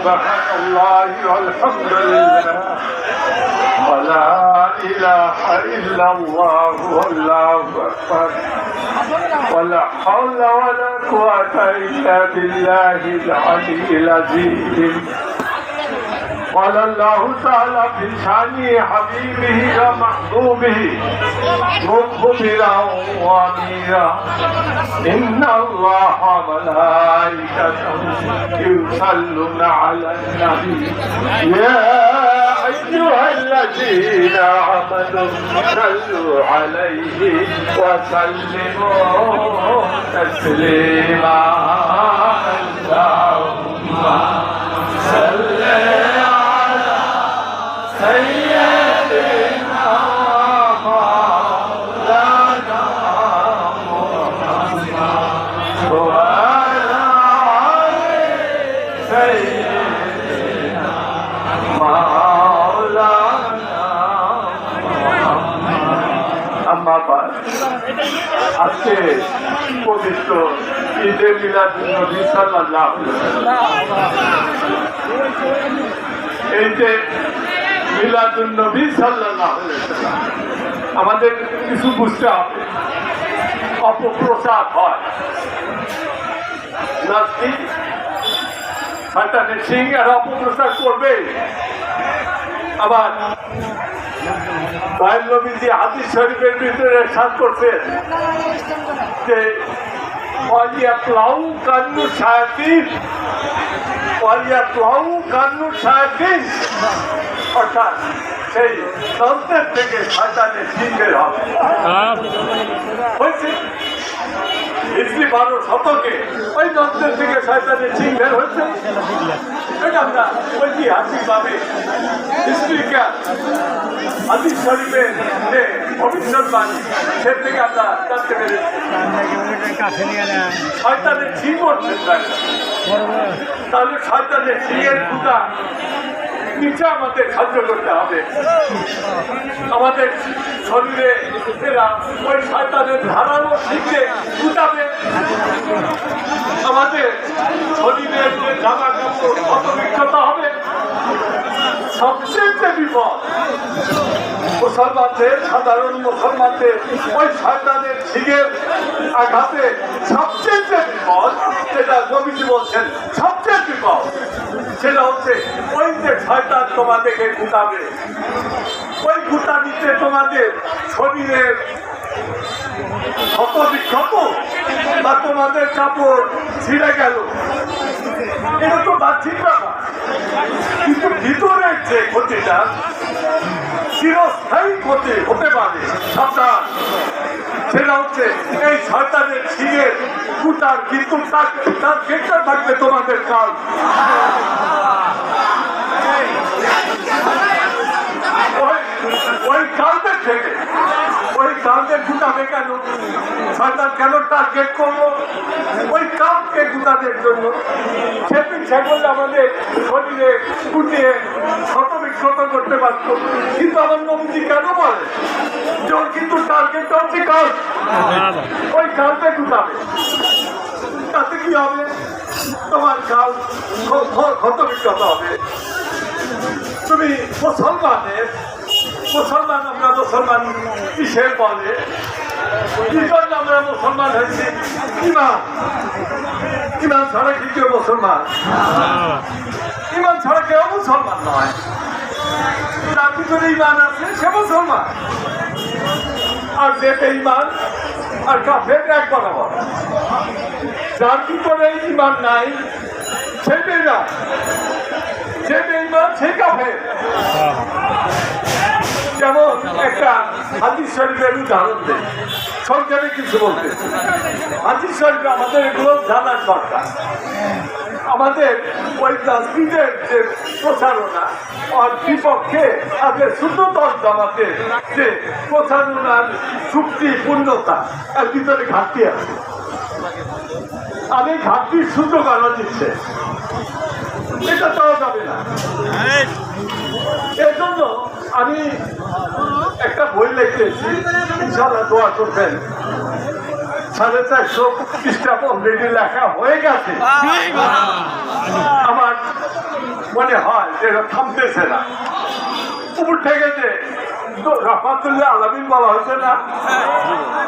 سبحان الله والحمد لله ولا إله إلا الله والله أكبر ولا حول ولا قوة إلا بالله العلي العظيم. قال الله تعالى في شان حبيبه ومحبوبه مخبرا واميرا إن الله وملائكته يصلون على النبي يا أيها الذين آمنوا صلوا عليه وسلموا تسليما. اللهم صل على سيدنا مولانا محمد وعلى آل سيدنا مولانا محمد. أما بعد আজকে পবিত্র ঈদে মিলাদুন নবী সাল্লাল্লাহু আলাইহি ওয়াসাল্লাম, এই যে মিলাদুন নবী সাল্লাল্লাহু আলাইহি ওয়াসাল্লাম আমাদের কিছু বুঝতে হবে। অপপ্রচার হয়, নাস্তিক শয়তানের সিং আর অপপ্রচার করবে। আবার দয়াল নবীজি হাদিস শরীফের ভিতরে ইরশাদ করছেন যে ওয়ালিয়াতলাউ কান্নু শায়াতিন ওয়ালিয়াতলাউ কান্নু শায়াতিন, অর্থাৎ সেই দন্তের থেকে শয়তানের সিং বের হবে। হয়েছে ইসলি 12 শতকে ওই দন্তের থেকে শয়তানের সিং বের হয়েছে। এটা আমরা ঐতিহাসিকভাবে হিস্ট্রিক্যাল হাদিস শরীফের যে ভবিষ্যৎবাণী সে থেকে আমরা জানতে পেরেছি। শয়তানের সিং করছেন, তাহলে শয়তানের সিংয়ের ফুটা নিচে আমাদের সাহায্য করতে হবে। আমাদের শরীরে এরা ওই শয়তানের ধারালো শিখে ফুটাবে। আমাদের শরীরের যে জামা কাপড় ক্ষতবিক্ষত হবে। সবচেয়ে বিপদ মুসলমানদের, সাধারণ মুসলমানদের ওই শয়তানের শিখের আঘাতে সবচেয়ে বিপদ, যেটা নবীজি বলছেন সবচেয়ে বিপদ, সেটা হচ্ছে ওই যে শয়তান তোমাদেরকে গুটাবে। ওই গুটানিতে তোমাদের শরীরের ক্ষতবিক্ষত বা তোমাদের কাপড় ছিঁড়ে গেল, এটা তো বাহ্যিক ব্যাপার, কিন্তু ভিতরের যে ক্ষতিটা চিরস্থায়ী ক্ষতি হতে পারে সাবধান। সেটা হচ্ছে এই শয়তানের শিঙের কুটার, কিন্তু তার গেটটা থাকবে তোমাদের কাল। ওই কালদের থেকে ওই কালদের গুটাবে কেন? শয়তান কেন টার্গেট করলো? ওই কালকে গুটাদের জন্য। সে করলে আমাদের শরীরে কুটিয়ে ক্ষতবিক্ষত করতে পারত, কিন্তু আমার নবীজি কেন বলে যে ওর কিন্তু টার্গেটটা হচ্ছে কাল। ওই কালকে গুটাবে, তাতে কি হবে? তোমার কাল ক্ষতবিক্ষত হবে। তুমি মুসলমান আমরা মুসলমান কিসের বলে? কি জন্য আমরা মুসলমান হয়েছি? ইমান ছাড়া কি কেউ মুসলমান? ইমান ছাড়া কেউ মুসলমান নয়। যার ভিতরে ইমান আছে সে মুসলমান, আর যে বেঈমান আর কাফের এক বরাবর। যার ভিতরে ইমান নাই সে বেঈমান, যে বেঈমান সে কাফের। যেমন একটা হাদিস শরীফের উদাহরণ দেয়, সংক্ষেপে কিছু বলতে। হাদিস শরীফে আমাদের এগুলো জানার দরকার। আমাদের ওই রাজনীতির যে প্রচারণা আর বিপক্ষে আগে শুদ্ধতর জামাতের যে প্রচারণার চুক্তি পূর্ণতা এর ভিতরে ঘাটতি আছে। আমি ঘাটতির সুযোগ আনা দিচ্ছে, এটা পাওয়া যাবে না। এর জন্য আমি একটা বই লিখতেছি, ইনশাআল্লাহ দোয়া করবেন। 450 পৃষ্ঠা অলরেডি লেখা হয়ে গেছে। আমার মনে হয় যে এরা থামতেছে না, উপর থেকে যে রহমাতুল্লাহ আলামিন বলা হয়েছে না,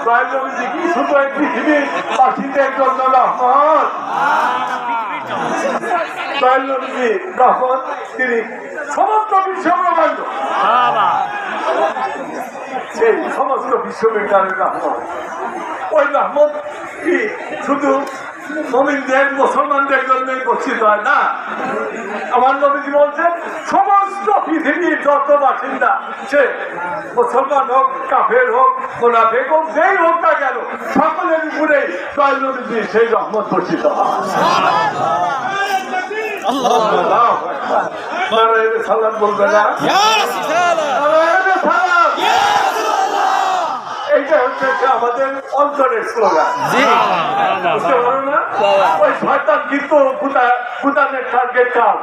দয়াল নবীজি কি শুধু এই পৃথিবীর বাসীদের জন্য রহমত? দয়াল নবীজি রহমত, তিনি সমস্ত বিশ্ব ব্রহ্মাণ্ড, সেই সমস্ত বিশ্ববিদ্যালয়ের রহমত। ওই রহমত কি শুধু মুমিনদের মুসলমানদের জন্যই বর্ষিত হয় না? আমার নবীজি বলছেন সমস্ত পৃথিবীর যত বাসিন্দা, সে মুসলমান হোক, কাফের হোক, মুনাফিক হোক, যেই হোক না কেন, সকলের উপরেই দয়াল নবীজি সেই রহমত বর্ষিত হয়। সালাম বলবে না? এইটা হচ্ছে আমাদের অন্তরের স্লোগান, বুঝতে পারো না? ওই শয়তান কিন্তু ভুটানের টার্গেট কাল।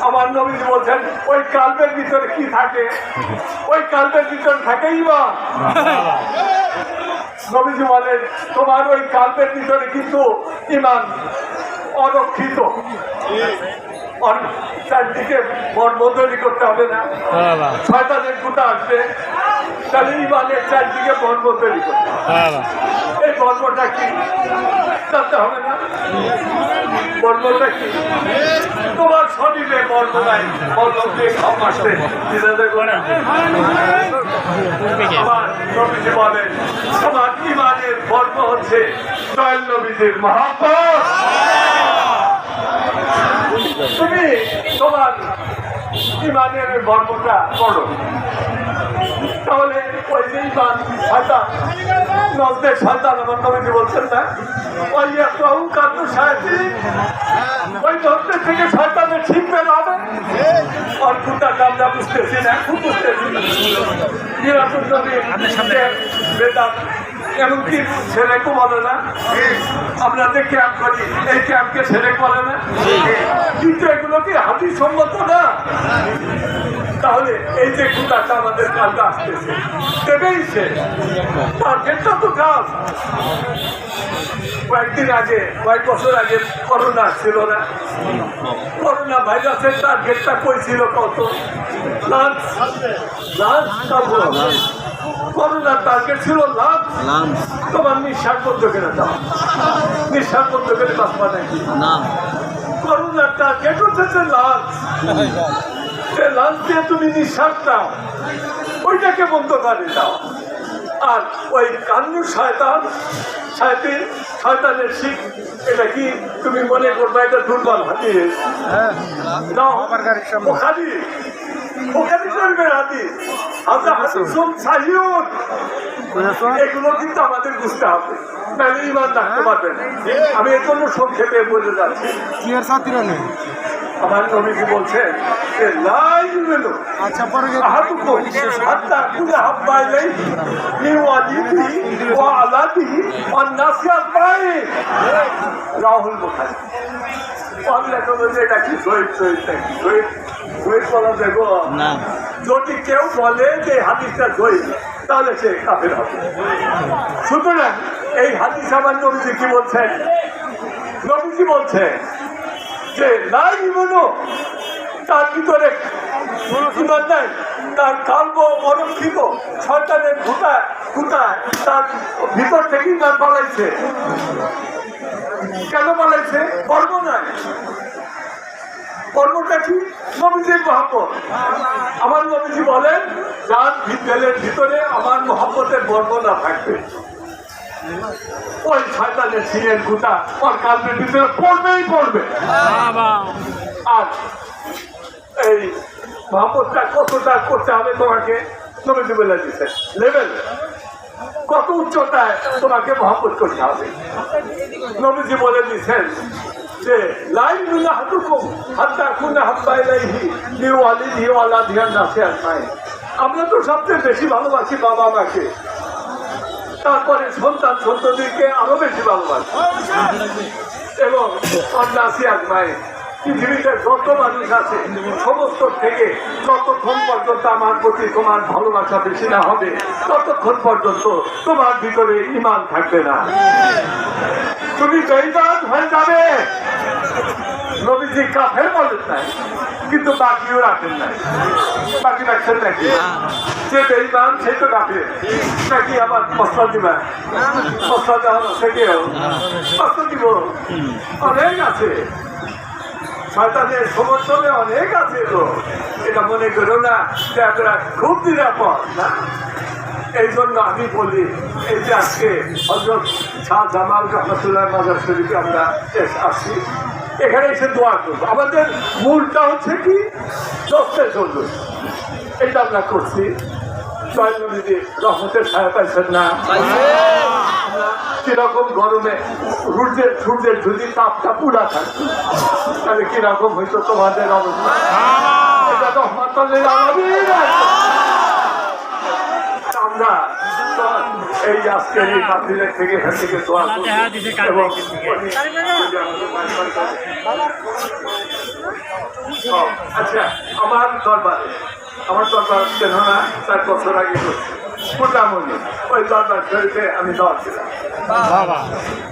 আমার নবীজি বলছেন ওই কাল্পের ভিতরে কি থাকে? ওই কাল্পের ভিতরে থাকে ঈমান। নবীজি বলেন তোমার ওই কাল্পের ভিতরে কিন্তু ঈমান অরক্ষিত, চারদিকে বনবদলি করতে হবে না, শয়তানের গুটা আসবে, তাহলে ইমানের চারদিকে বনবদলি করতে হবে। এই বর্বটা কি জানতে হবে না? বর্বটা কি? তোমার শরীরে বর্ব নাই, বর্ব দিয়ে খাম আসতে আমার নবীজি বলেন তোমার ইমানের বর্ব হচ্ছে দয়াল নবীজির মহব্বত। তুমি তোমার ইমানের বর্বটা করো, তাহলে ওই যে ইমান শয়তান, নজদের শয়তান, আমার নবীজি বলছেন না, ওই একটা কান্ত সাহেবী, ওই নজদের থেকে শয়তানের ছিপবে হবে। আর কুটাটা আমরা বুঝতেছি না, খুব বুঝতেছি নিরাপদ বেদাত এমনকি ছেলেকে বলে না, আমরা যে ক্যাম্প করি এই ক্যাম্পকে ছেলেক বলে না, কিন্তু এগুলো কি হাতির সম্মত না? তাহলে এই যে কুটাটা আমাদের কালকে আসতেছে দেবেই সে, টার্গেটটা তো কাজ। কয়েকদিন আগে, কয়েক বছর আগে করোনা ছিল না? করোনা ভাইরাসের টার্গেটটা কই ছিল? কত? করোনার টার্গেট ছিল লাভ। তোমার নিঃশ্বাস বন্ধ করে দাও, নিঃশ্বাস বন্ধ করে বাঁচবা নাকি? করোনার টার্গেট হচ্ছে লাভ। লাঞ্চ দিয়ে তুমি নিঃশ্বাস দাও, ওইটাকে বন্ধ করে দাও। আর ওই কান্নু শয়তান, শয়তানের শিখ, এটা কি তুমি মনে করবে এটা দুর্বল হাতিয়ে ওখানে চলবে হাতি? এগুলো কিন্তু আমাদের বুঝতে হবে, তাহলে ইমান রাখতে পারবেন। আমি এর জন্য সংক্ষেপে বলে যাচ্ছি। আমার নবীজি বলছেন রাহুল বোখারি এটা কি শহীদ বলা দেখো, যদি কেউ বলে যে হাদিসটা শহীদ তাহলে সে কাফের হবে। সুতরাং এই হাদিস আমার নবীজি কি বলছেন? নবীজি বলছেন যে নাই মনো, তার ভিতরে ইমান নাই, তার কাল্প অরক্ষিত, শয়তানের খুঁটায় তার ভিতর থেকে ইমান পালাইছে। কেন পালাইছে? কর্ম নাই। কর্মটা কি? নবীজির মহব্বত। আমার নবীজি বলেন যার দিলের ভিতরে আমার মহব্বতের বর্ণনা থাকবে, ওই শয়তানের সিংহের গুটা ওর কাল্পের ভিতরে পড়বেই পড়বে। আর এই মহব্বতটা কতটা করতে হবে তোমাকে নবীজি বলে দিচ্ছেন, লেভেল কত উচ্চতায় তোমাকে মহব্বত করতে হবে। নবীজি বলে দিচ্ছেন যে লাই মিনা হাতুকুম হাত্তা কুনা হাব্বাইলাইহি লিওয়ালিহি ওয়ালা দিয়ান নাসিয়াত নাই। আমরা তো সবচেয়ে বেশি ভালোবাসি বাবা মাকে, তারপরে সন্তান সন্ততিকে আরো বেশি ভালোবাসি, এবং নাসিয়াত নাই। পৃথিবীতে যত মানুষ আছে সমস্ত থেকে যতক্ষণ পর্যন্ত আমার প্রতি তোমার ভালোবাসা বেশি না হবে ততক্ষণ পর্যন্ত তোমার ভিতরে ঈমান থাকবে না, তুমি বেঈমান হয়ে যাবে। নবীজি কাফের বলেন নাই, কিন্তু বাকিও রাখেন নাই। বাকি রাখছেন নাকি? যে বেঈমান সে তো কাফের নাকি? আবার প্রস্তাব দিবেন? প্রস্তাব দেওয়া আছে কেউ? প্রস্তাব দিব অনেক আছে, শয়তানের সমর্থনে অনেক আছে। তো এটা মনে করো না যে আপনারা খুব নিরাপদ না। এই জন্য আমি বলি, এই যে আজকে হযরত শাহ জামাল রহমতুল্লাহ মাজার শরীফে আমরা আসছি, এখানে এসে দোয়া করবো। আমাদের মূলটা হচ্ছে কি? দোস্তের জন্য এটা আমরা করছি। জয়নবীজি রহমতের ছায়া পাইছেন না? আমরা কিরকম গরমে সূর্যের যদি তাপটা পুরা থাকতো তাহলে কিরকম হইতো তোমাদের অবস্থা? এটা রহমতুল্লাহ আলামিন। আমরা এই আজকের এই মাহফিলের থেকে এখান থেকে দোয়া করব এবং আচ্ছা, আমার দরবার কেন না 4 বছর আগে মোটামুটি ওই দরবার শরীফে আমি দোয়া ছিলাম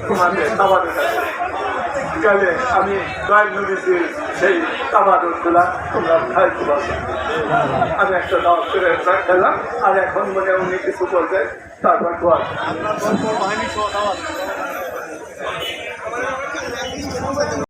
তোমাদের তাবারের কাছে। গেলে আমি নবীজির সেই তাবারুক ছিলাম, তোমরা খাইতে পারবে। আমি একটা দাওয়াত করে খেলাম, আর এখন মনে উনি কিছু বলবে, তারপর দোয়া